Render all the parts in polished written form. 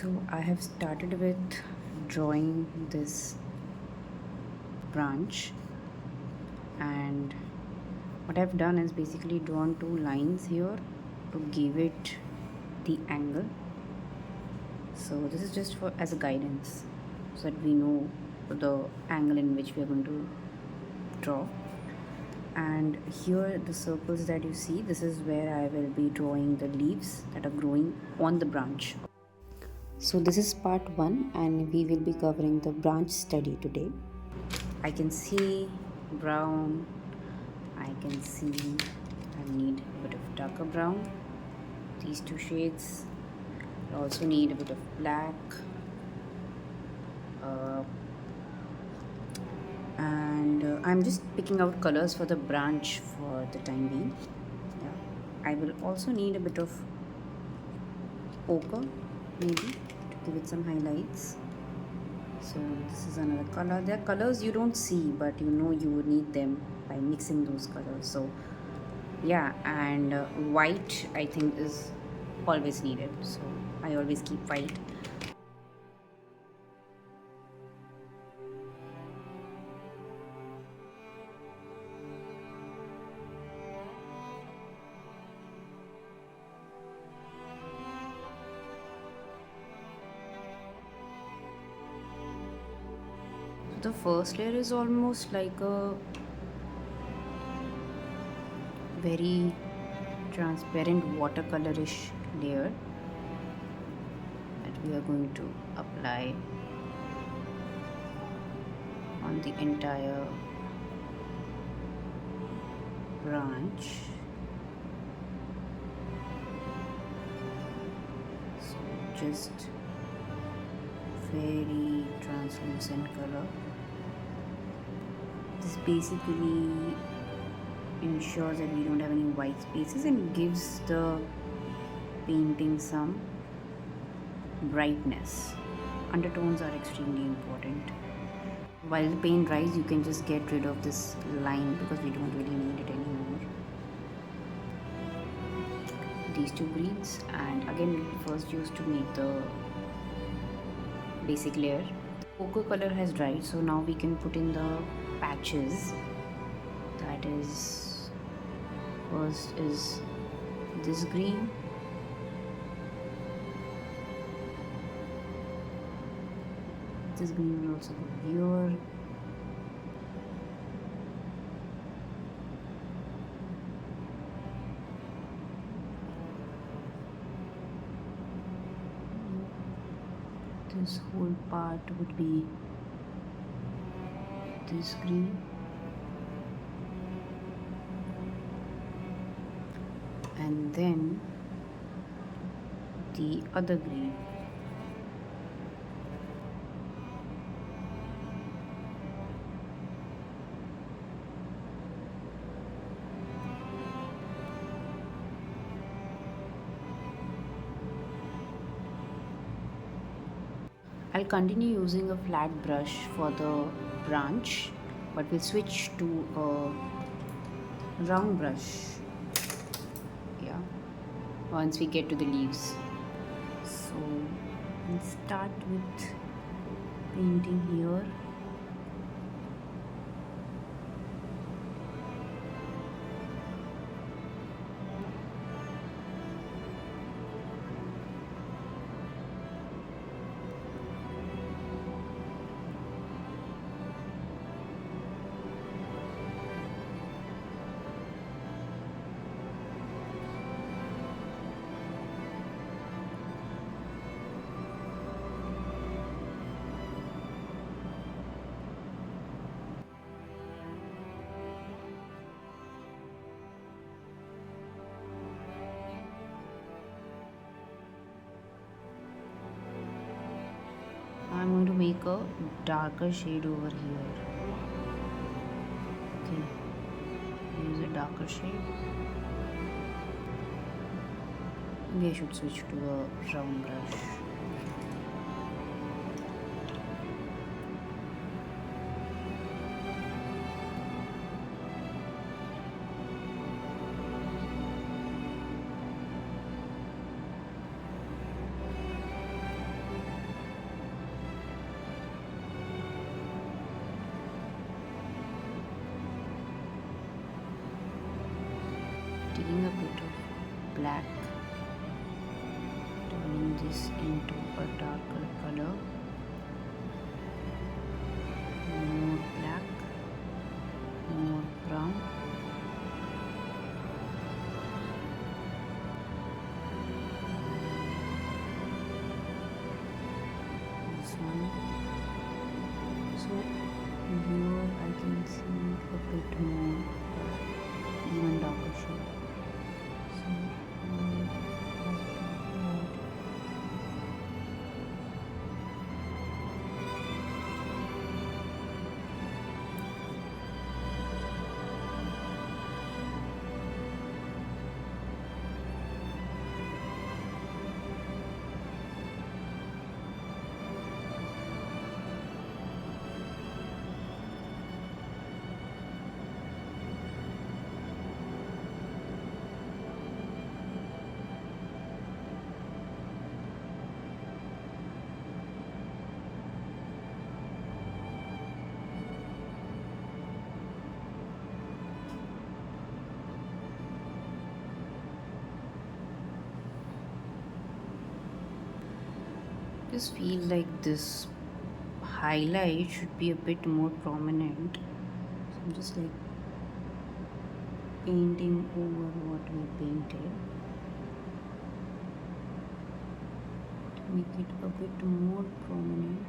So I have started with drawing this branch, and what I've done is basically drawn two lines here to give it the angle. So this is just for as a guidance so that we know the angle in which we are going to draw. And here the circles that you see, this is where I will be drawing the leaves that are growing on the branch. So this is part 1 and we will be covering the branch study today. I can see brown, I can see I need a bit of darker brown, these two shades. I also need a bit of black, and I'm just picking out colors for the branch for the time being. Yeah, I will also need a bit of ochre maybe to give it some highlights. So this is another color. There are colors you don't see but you know you would need them by mixing those colors. So yeah, and white I think is always needed, so I always keep white. So the first layer is almost like a very transparent watercolorish layer that we are going to apply on the entire branch. So just very translucent color. This basically ensures that we don't have any white spaces and gives the painting some brightness. Undertones are extremely important. While the paint dries, you can just get rid of this line because we don't really need it anymore. These two greens, and again we'll first use to make the basic layer. The ochre color has dried, so now we can put in the patches. That is, first is this green, this green will also go here, this whole part would be this green, and then the other green. I'll continue using a flat brush for the branch, but we'll switch to a round brush, yeah, once we get to the leaves. So we'll start with painting here. I'm going to make a darker shade over here. Okay, use a darker shade. Maybe I should switch to a round brush. this into a darker color, more black, more brown. This one. So here I can see a bit more, even darker shade. So just feel like this highlight should be a bit more prominent. So I'm just like painting over what we painted to make it a bit more prominent.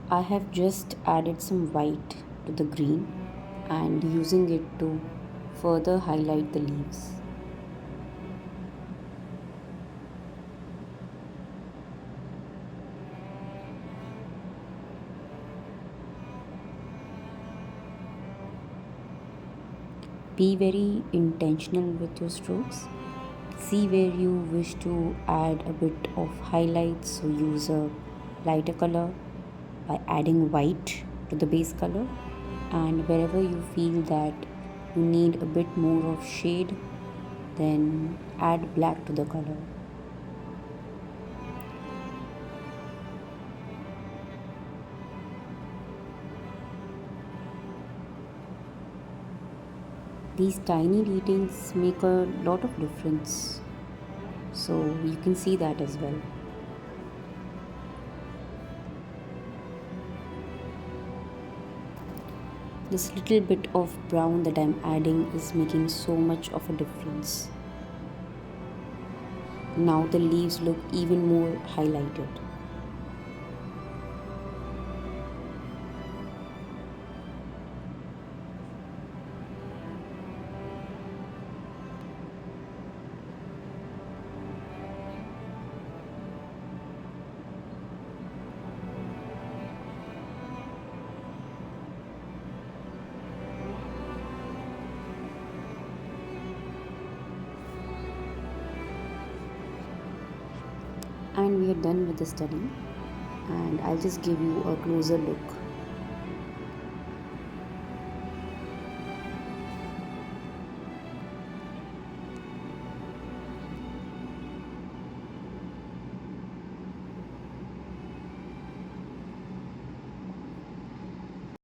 I have just added some white to the green and using it to further highlight the leaves. Be very intentional with your strokes. See where you wish to add a bit of highlights, so use a lighter color by adding white to the base color, and wherever you feel that you need a bit more of shade, then add black to the color. These tiny details make a lot of difference, so you can see that as well. This little bit of brown that I'm adding is making so much of a difference. Now the leaves look even more highlighted. And we are done with the study, and I'll just give you a closer look